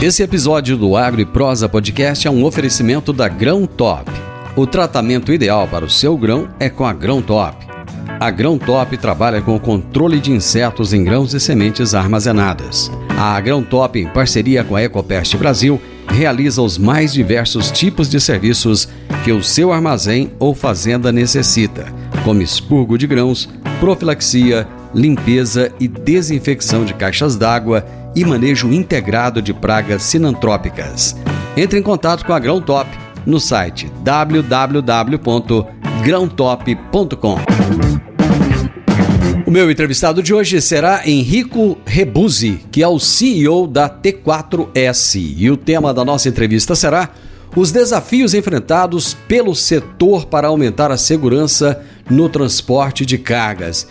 Esse episódio do Agro e Prosa Podcast é um oferecimento da Grão Top. O tratamento ideal para o seu grão é com a Grão Top. A Grão Top trabalha com o controle de insetos em grãos e sementes armazenadas. A Grão Top, em parceria com a Ecopest Brasil, realiza os mais diversos tipos de serviços que o seu armazém ou fazenda necessita, como expurgo de grãos, profilaxia, limpeza e desinfecção de caixas d'água e manejo integrado de pragas sinantrópicas. Entre em contato com a Grão Top no site www.grãotop.com. O meu entrevistado de hoje será Enrico Rebuzzi, que é o CEO da T4S. E o tema da nossa entrevista será os desafios enfrentados pelo setor para aumentar a segurança no transporte de cargas.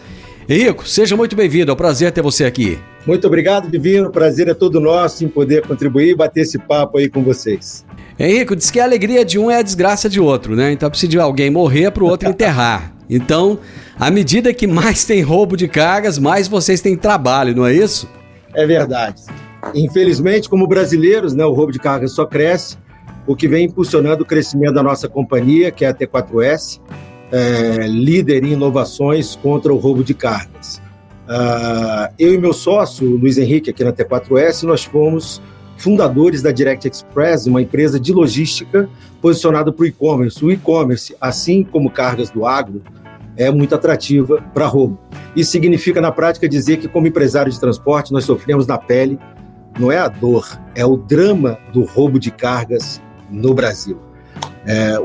Henrico, seja muito bem-vindo, é um prazer ter você aqui. Muito obrigado, Divino, o prazer é todo nosso em poder contribuir e bater esse papo aí com vocês. Henrico, diz que a alegria de um é a desgraça de outro, né? Então precisa de alguém morrer para o outro enterrar. Então, à medida que mais tem roubo de cargas, mais vocês têm trabalho, não é isso? É verdade. Infelizmente, como brasileiros, né, o roubo de cargas só cresce, o que vem impulsionando o crescimento da nossa companhia, que é a T4S, líder em inovações contra o roubo de cargas. Eu e meu sócio, Luiz Henrique, aqui na T4S, nós fomos fundadores da Direct Express, uma empresa de logística posicionada para o e-commerce. O e-commerce, assim como cargas do agro, é muito atrativa para roubo. Isso significa, na prática, dizer que, como empresário de transporte, nós sofremos na pele, não é a dor, é o drama do roubo de cargas no Brasil.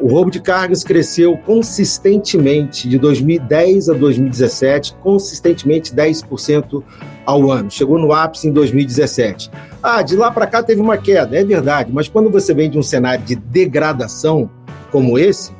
O roubo de cargas cresceu consistentemente de 2010 a 2017, consistentemente 10% ao ano. Chegou no ápice em 2017. De lá para cá teve uma queda, é verdade, mas quando você vem de um cenário de degradação como esse,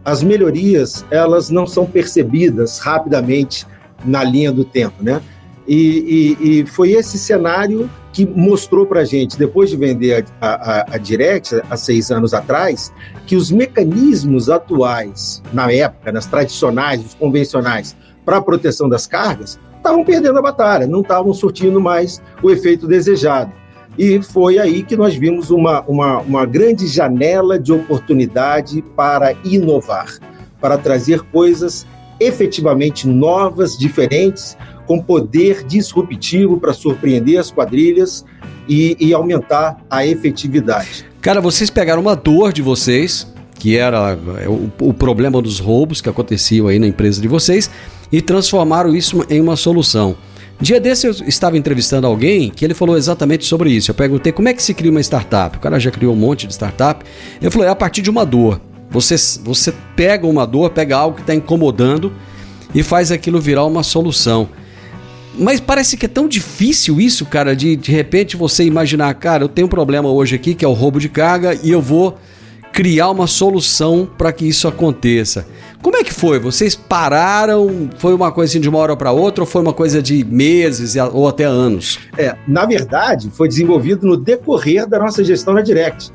as melhorias elas não são percebidas rapidamente na linha do tempo, né? E foi esse cenário que mostrou para a gente, depois de vender a Direct há 6 anos atrás, que os mecanismos atuais, na época, nas tradicionais, os convencionais, para a proteção das cargas, estavam perdendo a batalha, não estavam surtindo mais o efeito desejado. E foi aí que nós vimos uma grande janela de oportunidade para inovar, para trazer coisas efetivamente novas, diferentes, com poder disruptivo para surpreender as quadrilhas e aumentar a efetividade. Cara, vocês pegaram uma dor de vocês, que era o problema dos roubos que aconteciam aí na empresa de vocês, e transformaram isso em uma solução. Dia desse eu estava entrevistando alguém que ele falou exatamente sobre isso. Eu perguntei como é que se cria uma startup. O cara já criou um monte de startup. Ele falou, a partir de uma dor. Você pega uma dor, pega algo que está incomodando e faz aquilo virar uma solução. Mas parece que é tão difícil isso, cara, de repente você imaginar, cara, eu tenho um problema hoje aqui que é o roubo de carga e eu vou criar uma solução para que isso aconteça. Como é que foi? Vocês pararam? Foi uma coisa assim de uma hora para outra ou foi uma coisa de meses ou até anos? Na verdade, foi desenvolvido no decorrer da nossa gestão na Direct.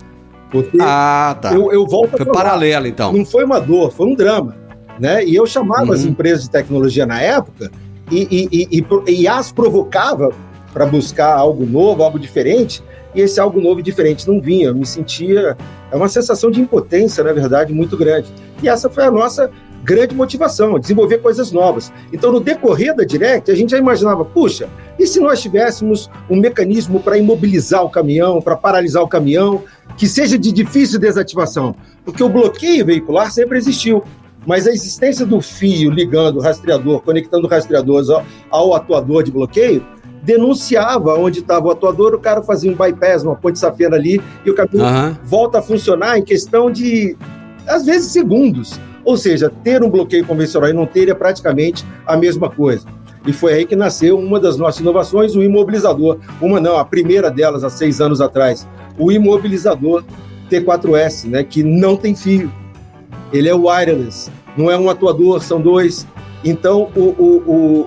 Porque tá. Eu volto a foi falar, paralelo, então. Não foi uma dor, foi um drama. Né? E eu chamava as empresas de tecnologia na época e as provocava para buscar algo novo, algo diferente, e esse algo novo e diferente não vinha. Eu me sentia... É uma sensação de impotência, na verdade, muito grande. E essa foi a nossa grande motivação, desenvolver coisas novas. Então, no decorrer da Direct, a gente já imaginava, puxa, e se nós tivéssemos um mecanismo para imobilizar o caminhão, para paralisar o caminhão, que seja de difícil desativação? Porque o bloqueio veicular sempre existiu. Mas a existência do fio ligando o rastreador, conectando o rastreador ao atuador de bloqueio, denunciava onde estava o atuador, o cara fazia um bypass, uma ponte safena ali, e o caminhão volta a funcionar em questão de, às vezes, segundos. Ou seja, ter um bloqueio convencional e não ter é praticamente a mesma coisa. E foi aí que nasceu uma das nossas inovações, o imobilizador. A primeira delas, há 6 anos atrás, o imobilizador T4S, né, que não tem fio. Ele é wireless, não é um atuador, são 2. Então,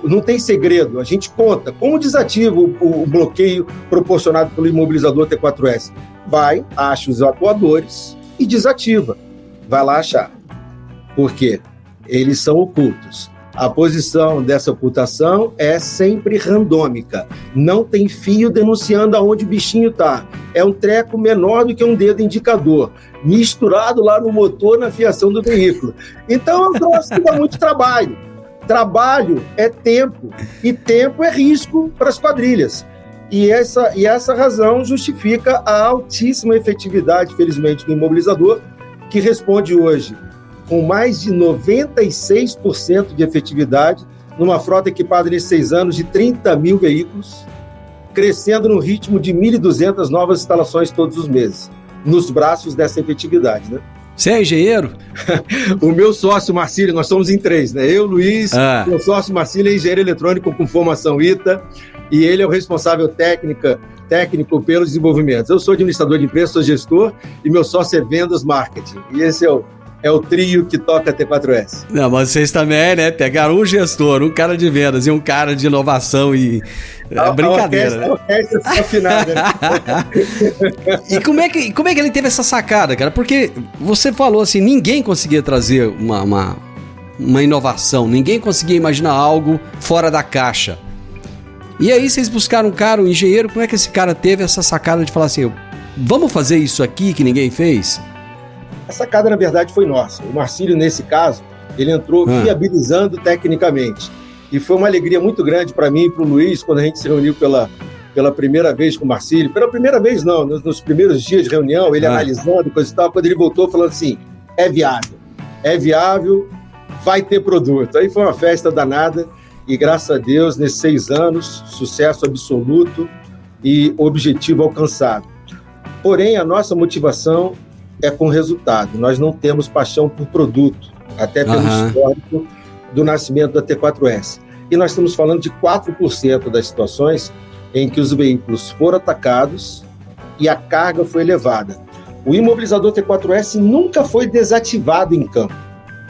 não tem segredo. A gente conta como desativa o bloqueio proporcionado pelo imobilizador T4S. Vai, acha os atuadores e desativa. Vai lá achar. Por quê? Eles são ocultos. A posição dessa ocultação é sempre randômica. Não tem fio denunciando aonde o bichinho está. É um treco menor do que um dedo indicador, misturado lá no motor, na fiação do veículo. Então, é um troço que dá muito trabalho. Trabalho é tempo, e tempo é risco para as quadrilhas. E essa razão justifica a altíssima efetividade, felizmente, do imobilizador, que responde hoje com mais de 96% de efetividade, numa frota equipada nesses 6 anos de 30 mil veículos, crescendo no ritmo de 1.200 novas instalações todos os meses, nos braços dessa efetividade, né? Você é engenheiro? O meu sócio, Marcílio, nós somos em 3, né? Eu, Luiz, meu sócio, Marcílio, é engenheiro eletrônico com formação ITA, e ele é o responsável técnico pelos desenvolvimentos. Eu sou administrador de empresa, sou gestor, e meu sócio é vendas, marketing. E esse é o trio que toca a T4S. Não, mas vocês também, né? Pegaram um gestor, um cara de vendas e um cara de inovação e... É brincadeira, a orquestra é afinada, né? E como é que ele teve essa sacada, cara? Porque você falou assim, ninguém conseguia trazer uma inovação, ninguém conseguia imaginar algo fora da caixa. E aí vocês buscaram um cara, um engenheiro, como é que esse cara teve essa sacada de falar assim, vamos fazer isso aqui que ninguém fez? A sacada, na verdade, foi nossa. O Marcílio, nesse caso, ele entrou viabilizando tecnicamente. E foi uma alegria muito grande para mim e para o Luiz, quando a gente se reuniu pela primeira vez com o Marcílio. Pela primeira vez, não, nos primeiros dias de reunião, ele analisando, coisa e tal, quando ele voltou falando assim, é viável, vai ter produto. Aí foi uma festa danada e, graças a Deus, nesses 6 anos, sucesso absoluto e objetivo alcançado. Porém, a nossa motivação é com resultado. Nós não temos paixão por produto, até pelo histórico do nascimento da T4S. E nós estamos falando de 4% das situações em que os veículos foram atacados e a carga foi elevada. O imobilizador T4S nunca foi desativado em campo.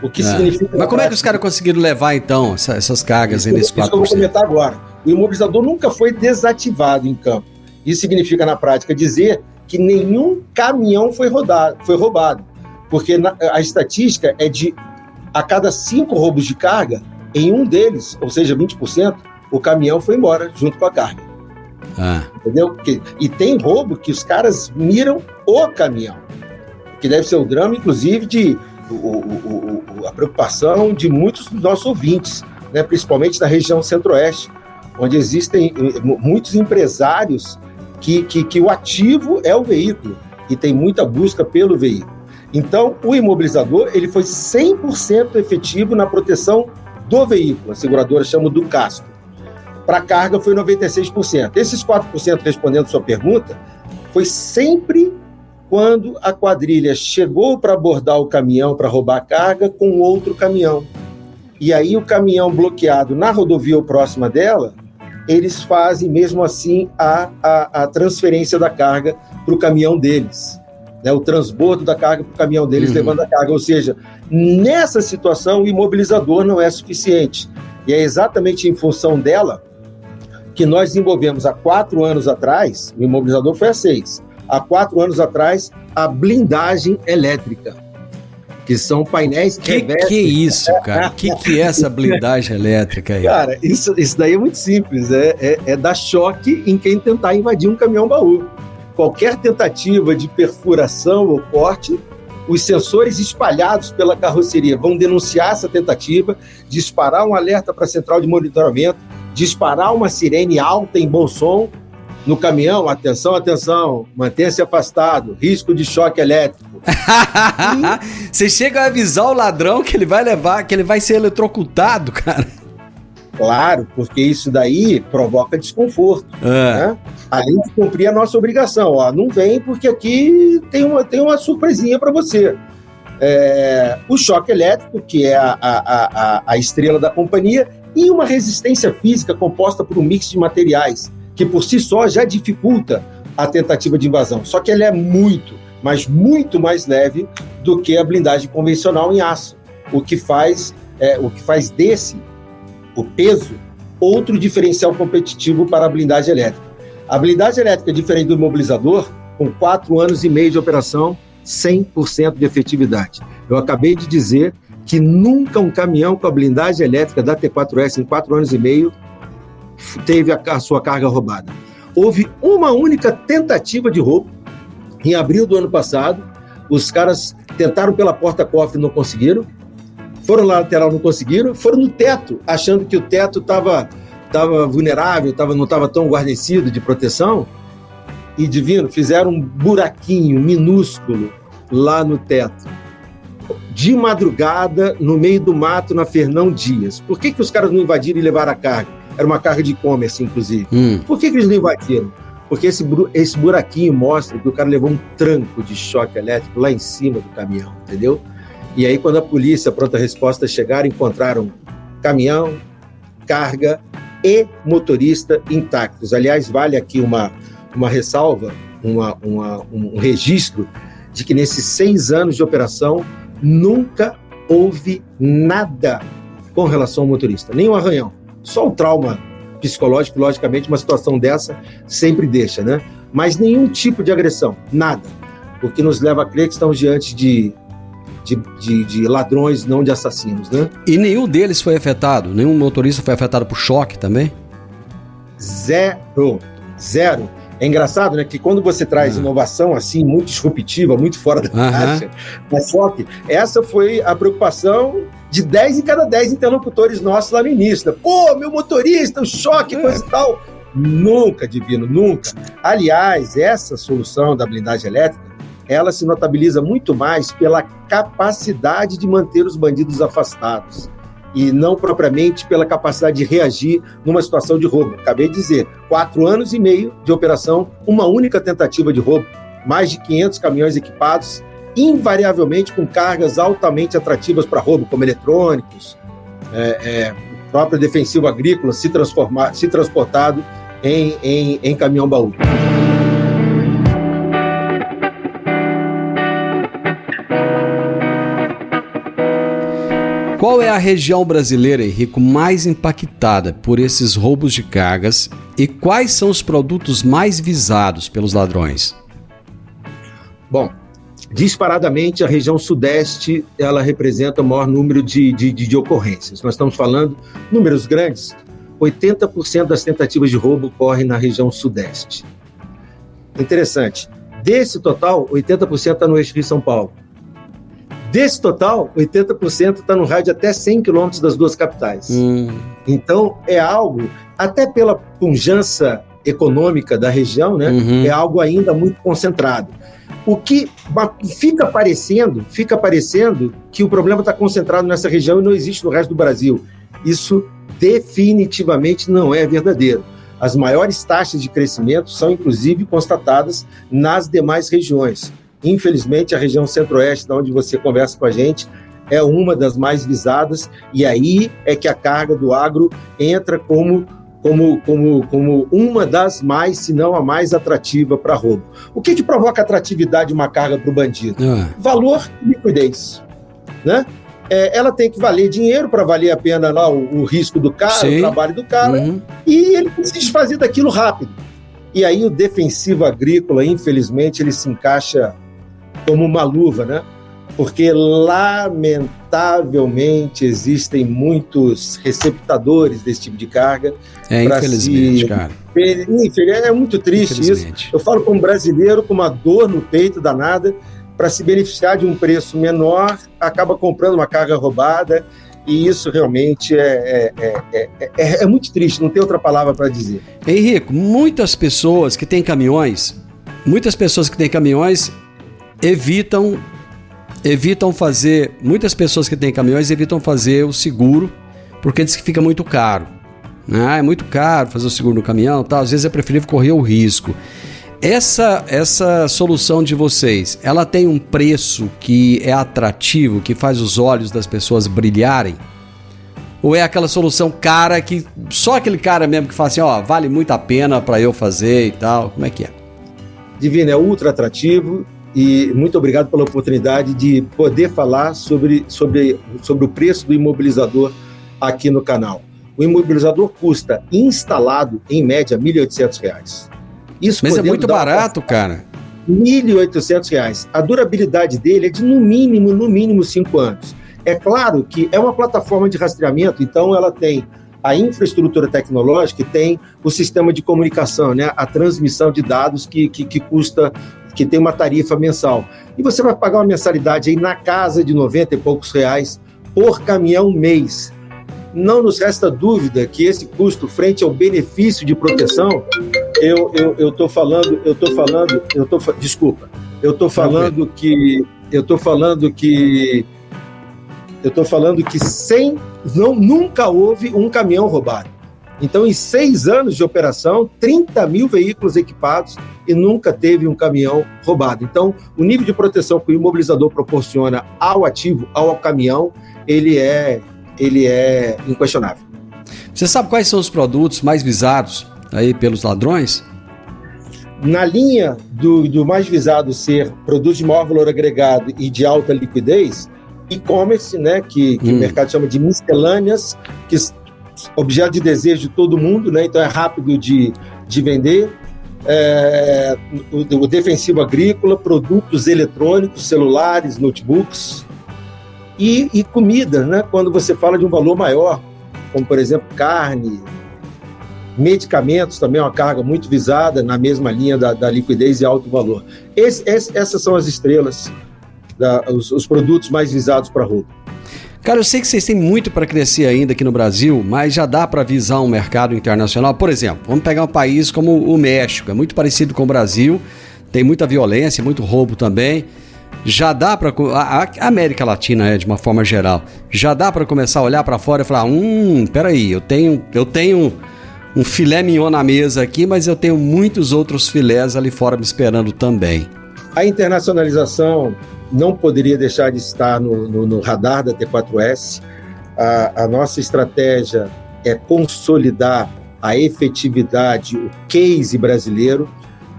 O que significa... Mas como é que os caras conseguiram levar, então, essas cargas aí nesse 4%? Isso que eu vou comentar agora. O imobilizador nunca foi desativado em campo. Isso significa, na prática, dizer que nenhum caminhão foi roubado. Porque a estatística é de a cada 5 roubos de carga, em um deles, ou seja, 20%, o caminhão foi embora junto com a carga. Entendeu? E tem roubo que os caras miram o caminhão, que deve ser o drama, inclusive, a preocupação de muitos dos nossos ouvintes, né? Principalmente na região centro-oeste, onde existem muitos empresários que o ativo é o veículo, e tem muita busca pelo veículo. Então, o imobilizador ele foi 100% efetivo na proteção do veículo. A seguradora chama do casco. Para a carga foi 96%. Esses 4%, respondendo a sua pergunta, foi sempre quando a quadrilha chegou para abordar o caminhão para roubar a carga com outro caminhão. E aí o caminhão bloqueado na rodovia ou próxima dela, eles fazem mesmo assim a transferência da carga para o caminhão deles. Né, o transbordo da carga para o caminhão deles levando a carga. Ou seja, nessa situação o imobilizador não é suficiente. E é exatamente em função dela que nós desenvolvemos há 4 anos atrás, o imobilizador foi há 6, há 4 anos atrás, a blindagem elétrica, que são painéis que revestem... Que isso, cara? Que é essa blindagem elétrica aí? Cara, isso daí é muito simples, é dar choque em quem tentar invadir um caminhão-baú. Qualquer tentativa de perfuração ou corte, os sensores espalhados pela carroceria vão denunciar essa tentativa, disparar um alerta para a central de monitoramento, disparar uma sirene alta em bom som no caminhão, atenção, mantenha-se afastado, risco de choque elétrico. Você chega a avisar o ladrão que ele vai levar, que ele vai ser eletrocutado, cara. Claro, porque isso daí provoca desconforto, né? Além de cumprir a nossa obrigação. Não vem porque aqui tem uma surpresinha para você. O choque elétrico, que é a estrela da companhia, e uma resistência física composta por um mix de materiais, que por si só já dificulta a tentativa de invasão. Só que ela é muito, mas muito mais leve do que a blindagem convencional em aço, o que faz desse o peso outro diferencial competitivo para a blindagem elétrica. A blindagem elétrica, diferente do imobilizador, com 4 anos e meio de operação, 100% de efetividade. Eu acabei de dizer que nunca um caminhão com a blindagem elétrica da T4S em 4 anos e meio teve a sua carga roubada. Houve uma única tentativa de roubo em abril do ano passado. Os caras tentaram pela porta-cofre, não conseguiram. Foram na lateral, não conseguiram. Foram no teto, achando que o teto estava vulnerável, não estava tão guarnecido de proteção. E, divino, fizeram um buraquinho minúsculo lá no teto. De madrugada, no meio do mato, na Fernão Dias. Por que os caras não invadiram e levaram a carga? Era uma carga de e-commerce, inclusive. Por que eles não invadiram? Porque esse buraquinho mostra que o cara levou um tranco de choque elétrico lá em cima do caminhão, entendeu? E aí, quando a polícia, a pronta resposta, chegaram, encontraram caminhão, carga e motorista intactos. Aliás, vale aqui uma ressalva, um registro de que nesses 6 anos de operação nunca houve nada com relação ao motorista, nem um arranhão, só um trauma psicológico, logicamente, uma situação dessa sempre deixa, né? Mas nenhum tipo de agressão, nada, o que nos leva a crer que estamos diante de ladrões, não de assassinos, né? E nenhum deles foi afetado? Nenhum motorista foi afetado por choque também? Zero. É engraçado, né, que quando você traz inovação assim, muito disruptiva, muito fora da caixa, mas só que essa foi a preocupação de 10 em cada 10 interlocutores nossos lá no início. Né? Pô, meu motorista, o choque, coisa e tal. Nunca, divino, nunca. Aliás, essa solução da blindagem elétrica, ela se notabiliza muito mais pela capacidade de manter os bandidos afastados e não propriamente pela capacidade de reagir numa situação de roubo. Acabei de dizer, 4 anos e meio de operação, uma única tentativa de roubo, mais de 500 caminhões equipados, invariavelmente com cargas altamente atrativas para roubo, como eletrônicos, próprio defensivo agrícola se transportado em caminhão-baú. Qual é a região brasileira, Henrico, mais impactada por esses roubos de cargas e quais são os produtos mais visados pelos ladrões? Bom, disparadamente a região sudeste, ela representa o maior número de ocorrências. Nós estamos falando números grandes, 80% das tentativas de roubo ocorrem na região sudeste. Interessante, desse total, 80% está no eixo Rio-São Paulo. Desse total, 80% está no rádio até 100 quilômetros das duas capitais. Então, é algo, até pela pujança econômica da região, né, é algo ainda muito concentrado. O que fica parecendo que o problema está concentrado nessa região e não existe no resto do Brasil. Isso definitivamente não é verdadeiro. As maiores taxas de crescimento são, inclusive, constatadas nas demais regiões. Infelizmente, a região centro-oeste, da onde você conversa com a gente, é uma das mais visadas, e aí é que a carga do agro entra como uma das mais, se não a mais atrativa para roubo. O que provoca atratividade de uma carga para o bandido? Valor e liquidez, né? Ela tem que valer dinheiro para valer a pena lá o risco do cara, o trabalho do cara, e ele precisa se desfazer daquilo rápido. E aí o defensivo agrícola, infelizmente, ele se encaixa como uma luva, né? Porque, lamentavelmente, existem muitos receptadores desse tipo de carga. Infelizmente, cara. É muito triste isso. Eu falo como brasileiro, com uma dor no peito danada, para se beneficiar de um preço menor, acaba comprando uma carga roubada, e isso realmente é muito triste, não tem outra palavra para dizer. Henrico, muitas pessoas que têm caminhões evitam fazer o seguro, porque diz que fica muito caro. É muito caro fazer o seguro no caminhão, tá? Às vezes é preferível correr o risco. Essa solução de vocês, ela tem um preço que é atrativo, que faz os olhos das pessoas brilharem? Ou é aquela solução cara que só aquele cara mesmo que fala assim, vale muito a pena para eu fazer e tal? Como é que é? Divino, é ultra atrativo. E muito obrigado pela oportunidade de poder falar sobre o preço do imobilizador aqui no canal. O imobilizador custa, instalado, em média, R$ 1.800. Mas é muito barato, cara. R$ 1.800. A durabilidade dele é de, no mínimo, 5 anos. É claro que é uma plataforma de rastreamento, então ela tem a infraestrutura tecnológica e tem o sistema de comunicação, né? A transmissão de dados que custa, que tem uma tarifa mensal. E você vai pagar uma mensalidade aí na casa de 90 e poucos reais por caminhão mês. Não nos resta dúvida que esse custo, frente ao benefício de proteção, eu estou falando que nunca houve um caminhão roubado. Então, em 6 anos de operação, 30 mil veículos equipados e nunca teve um caminhão roubado. Então, o nível de proteção que o imobilizador proporciona ao ativo, ao caminhão, ele é inquestionável. Você sabe quais são os produtos mais visados aí pelos ladrões? Na linha do mais visado ser produtos de maior valor agregado e de alta liquidez, e-commerce, né, que o mercado chama de miscelâneas, que objeto de desejo de todo mundo, né, então é rápido de vender, o defensivo agrícola, produtos eletrônicos, celulares, notebooks e comida, né, quando você fala de um valor maior, como por exemplo carne, medicamentos também é uma carga muito visada na mesma linha da liquidez e alto valor. Essas são as estrelas, os produtos mais visados para roubo. Cara, eu sei que vocês têm muito para crescer ainda aqui no Brasil, mas já dá para visar um mercado internacional. Por exemplo, vamos pegar um país como o México, é muito parecido com o Brasil, tem muita violência, muito roubo também. Já dá para... A América Latina, de uma forma geral, já dá para começar a olhar para fora e falar, peraí, eu tenho um filé mignon na mesa aqui, mas eu tenho muitos outros filés ali fora me esperando também. A internacionalização não poderia deixar de estar no radar da T4S. A nossa estratégia é consolidar a efetividade, o case brasileiro.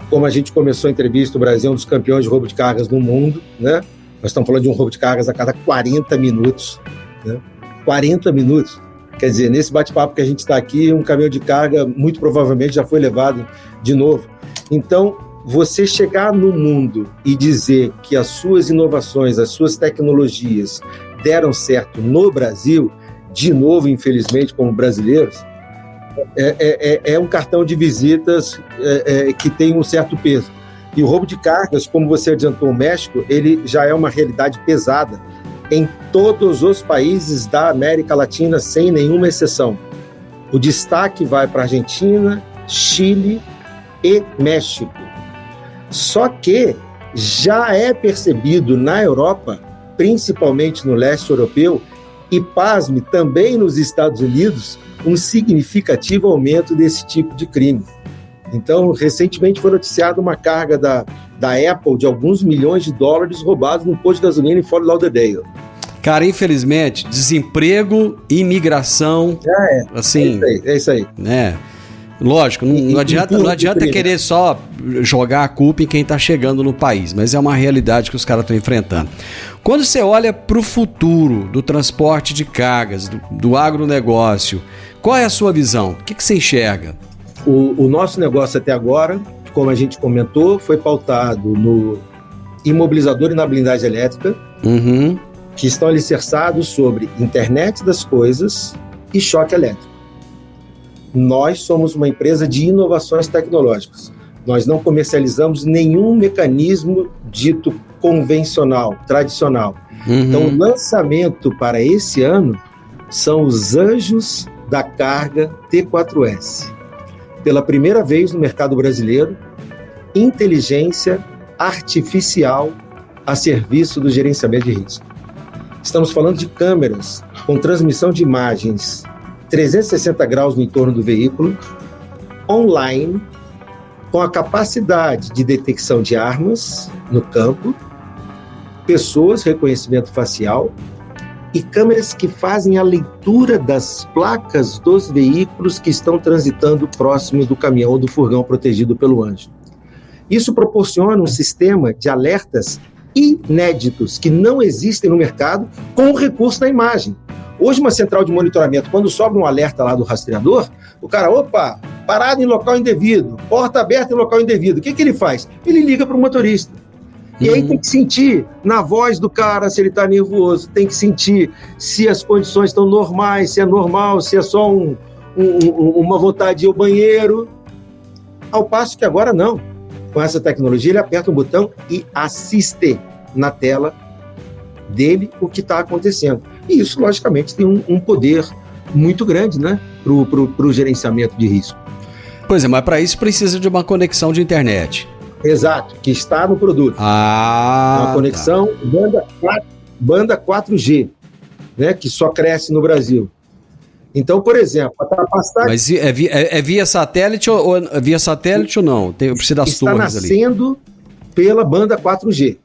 Como a gente começou a entrevista, o Brasil é um dos campeões de roubo de cargas no mundo, né? Nós estamos falando de um roubo de cargas a cada 40 minutos, né? 40 minutos. Quer dizer, nesse bate-papo que a gente está aqui, um caminhão de carga muito provavelmente já foi levado de novo. Então, você chegar no mundo e dizer que as suas inovações, as suas tecnologias deram certo no Brasil, de novo, infelizmente, como brasileiros, é um cartão de visitas que tem um certo peso. E o roubo de cargas, como você adiantou, o México, ele já é uma realidade pesada em todos os países da América Latina, sem nenhuma exceção. O destaque vai para a Argentina, Chile e México. Só que já é percebido na Europa, principalmente no leste europeu, e, pasme, também nos Estados Unidos, um significativo aumento desse tipo de crime. Então, recentemente foi noticiada uma carga da Apple de alguns milhões de dólares roubados num posto de gasolina em Fort Lauderdale. Cara, infelizmente, desemprego, imigração, assim... É isso aí. Né? Lógico, não adianta querer só jogar a culpa em quem está chegando no país, mas é uma realidade que os caras estão enfrentando. Quando você olha para o futuro do transporte de cargas, do agronegócio, qual é a sua visão? O que você enxerga? O nosso negócio até agora, como a gente comentou, foi pautado no imobilizador e na blindagem elétrica, que estão alicerçados sobre internet das coisas e choque elétrico. Nós somos uma empresa de inovações tecnológicas. Nós não comercializamos nenhum mecanismo dito convencional, tradicional. Então, o lançamento para esse ano são os Anjos da Carga T4S. Pela primeira vez no mercado brasileiro, inteligência artificial a serviço do gerenciamento de risco. Estamos falando de câmeras com transmissão de imagens 360 graus no entorno do veículo, online, com a capacidade de detecção de armas no campo, pessoas, reconhecimento facial e câmeras que fazem a leitura das placas dos veículos que estão transitando próximo do caminhão ou do furgão protegido pelo Anjo. Isso proporciona um sistema de alertas inéditos que não existem no mercado com o recurso da imagem. Hoje, uma central de monitoramento, quando sobe um alerta lá do rastreador, o cara, parado em local indevido, porta aberta em local indevido, o que ele faz? Ele liga para o motorista. E aí tem que sentir na voz do cara se ele está nervoso, tem que sentir se as condições estão normais, se é normal, se é só uma vontade de ir ao banheiro. Ao passo que agora não. Com essa tecnologia, ele aperta um botão e assiste na tela dele o que está acontecendo. E isso, logicamente, tem um poder muito grande, né, para o gerenciamento de risco. Pois é, mas para isso precisa de uma conexão de internet. Exato, que está no produto. Uma conexão banda 4G, né, que só cresce no Brasil. Então, por exemplo, a capacidade... Mas é via satélite ou via satélite ou não? Precisa das está torres ali. Está nascendo pela banda 4G,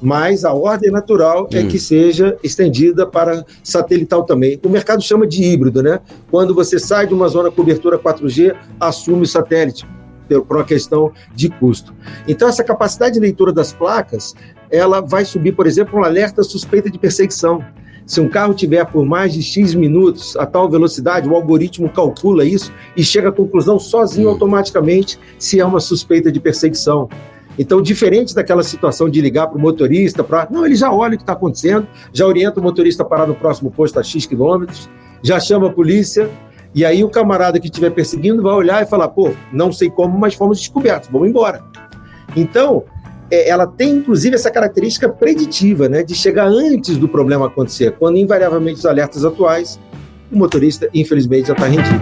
mas a ordem natural é que seja estendida para satelital também. O mercado chama de híbrido, né? Quando você sai de uma zona cobertura 4G, assume o satélite, por uma questão de custo. Então, essa capacidade de leitura das placas, ela vai subir, por exemplo, um alerta suspeita de perseguição. Se um carro tiver por mais de X minutos a tal velocidade, o algoritmo calcula isso e chega à conclusão sozinho automaticamente se é uma suspeita de perseguição. Então, diferente daquela situação de ligar para o motorista, não, ele já olha o que está acontecendo, já orienta o motorista a parar no próximo posto a X quilômetros, já chama a polícia, e aí o camarada que estiver perseguindo vai olhar e falar, pô, não sei como, mas fomos descobertos, vamos embora. Então, ela tem, inclusive, essa característica preditiva, né, de chegar antes do problema acontecer, quando, invariavelmente, os alertas atuais, o motorista, infelizmente, já está rendido.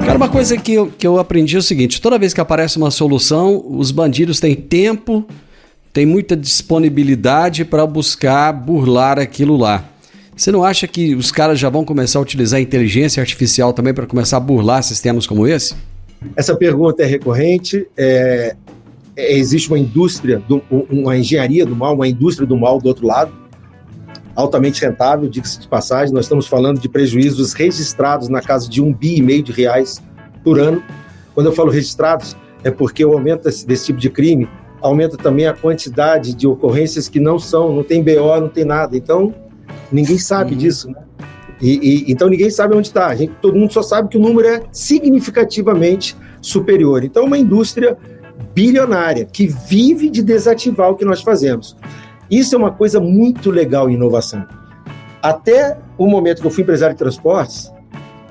Cara, uma coisa que eu aprendi é o seguinte, toda vez que aparece uma solução, os bandidos têm tempo, têm muita disponibilidade para buscar burlar aquilo lá. Você não acha que os caras já vão começar a utilizar a inteligência artificial também para começar a burlar sistemas como esse? Essa pergunta é recorrente. Existe uma indústria, uma engenharia do mal, uma indústria do mal do outro lado, altamente rentável, diga-se de passagem. Nós estamos falando de prejuízos registrados na casa de R$1,5 bilhão por ano. Quando eu falo registrados, é porque o aumento desse tipo de crime aumenta também a quantidade de ocorrências que não tem BO, não tem nada. Então, ninguém sabe disso, né? Então, ninguém sabe onde está. Todo mundo só sabe que o número é significativamente superior. Então, uma indústria bilionária que vive de desativar o que nós fazemos. Isso é uma coisa muito legal em inovação. Até o momento que eu fui empresário de transportes,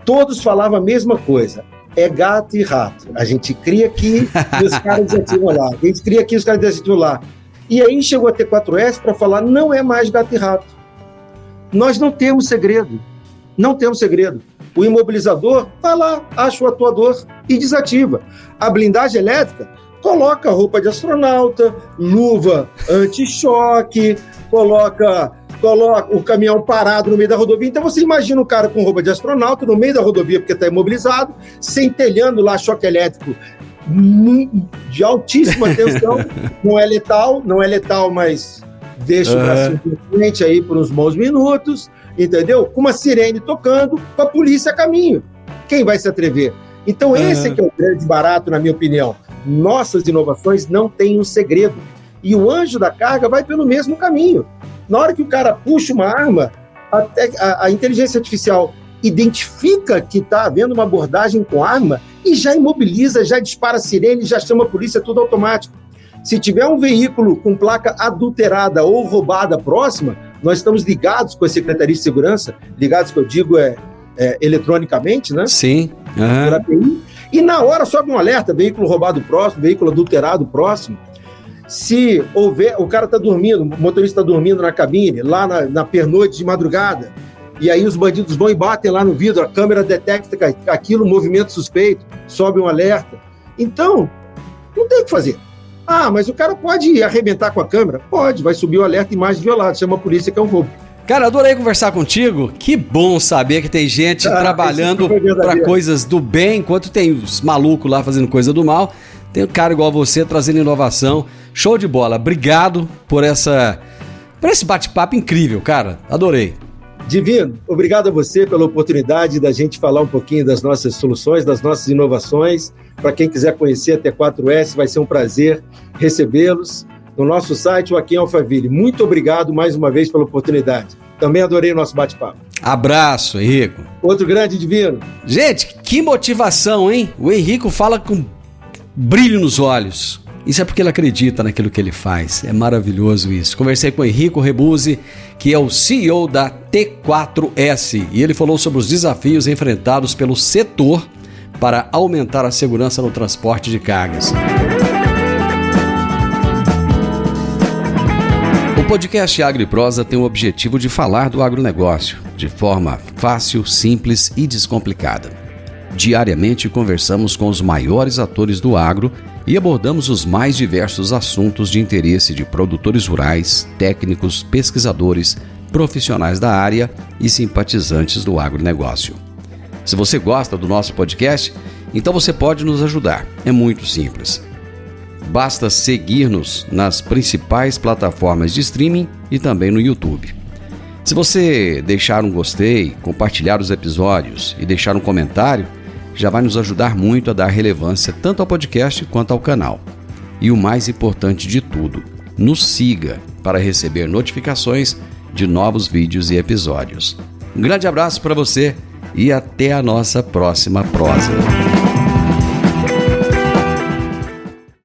todos falavam a mesma coisa. É gato e rato. A gente cria aqui e os caras desativam lá. A gente cria aqui e os caras desativam lá. E aí chegou a T4S para falar, não é mais gato e rato. Nós não temos segredo. Não temos segredo. O imobilizador vai lá, acha o atuador e desativa. A blindagem elétrica coloca roupa de astronauta, luva anti-choque, coloca o caminhão parado no meio da rodovia. Então você imagina o cara com roupa de astronauta no meio da rodovia porque está imobilizado, centelhando lá choque elétrico de altíssima tensão. Não é letal, mas deixa o bracinho frente aí por uns bons minutos, entendeu? Com uma sirene tocando, com a polícia a caminho. Quem vai se atrever? Então esse que é o grande barato, na minha opinião. Nossas inovações não têm um segredo. E o anjo da carga vai pelo mesmo caminho. Na hora que o cara puxa uma arma, a inteligência artificial identifica que está havendo uma abordagem com arma e já imobiliza, já dispara a sirene, já chama a polícia, tudo automático. Se tiver um veículo com placa adulterada ou roubada próxima, nós estamos ligados com a Secretaria de Segurança, ligados que eu digo eletronicamente, né? Sim. Por API. E na hora sobe um alerta, veículo roubado próximo, veículo adulterado próximo. Se houver, o cara está dormindo, o motorista está dormindo na cabine, lá na pernoite de madrugada, e aí os bandidos vão e batem lá no vidro, a câmera detecta aquilo, movimento suspeito, sobe um alerta. Então, não tem o que fazer. Ah, mas o cara pode arrebentar com a câmera? Pode, vai subir o alerta, imagem violada, chama a polícia que é um roubo. Cara, adorei conversar contigo. Que bom saber que tem gente trabalhando para coisas do bem, enquanto tem os malucos lá fazendo coisa do mal. Tem um cara igual você trazendo inovação. Show de bola. Obrigado por esse bate-papo incrível, cara. Adorei. Divino, obrigado a você pela oportunidade da gente falar um pouquinho das nossas soluções, das nossas inovações. Para quem quiser conhecer a T4S, vai ser um prazer recebê-los no nosso site, o Aqui em Alphaville. Muito obrigado mais uma vez pela oportunidade. Também adorei o nosso bate-papo. Abraço, Henrico. Outro grande divino. Gente, que motivação, hein? O Henrico fala com brilho nos olhos. Isso é porque ele acredita naquilo que ele faz. É maravilhoso isso. Conversei com o Henrico Rebuzzi, que é o CEO da T4S, e ele falou sobre os desafios enfrentados pelo setor para aumentar a segurança no transporte de cargas. O podcast Agro e Prosa tem o objetivo de falar do agronegócio de forma fácil, simples e descomplicada. Diariamente conversamos com os maiores atores do agro e abordamos os mais diversos assuntos de interesse de produtores rurais, técnicos, pesquisadores, profissionais da área e simpatizantes do agronegócio. Se você gosta do nosso podcast, então você pode nos ajudar. É muito simples. Basta seguir-nos nas principais plataformas de streaming e também no YouTube. Se você deixar um gostei, compartilhar os episódios e deixar um comentário, já vai nos ajudar muito a dar relevância tanto ao podcast quanto ao canal. E o mais importante de tudo, nos siga para receber notificações de novos vídeos e episódios. Um grande abraço para você e até a nossa próxima prosa.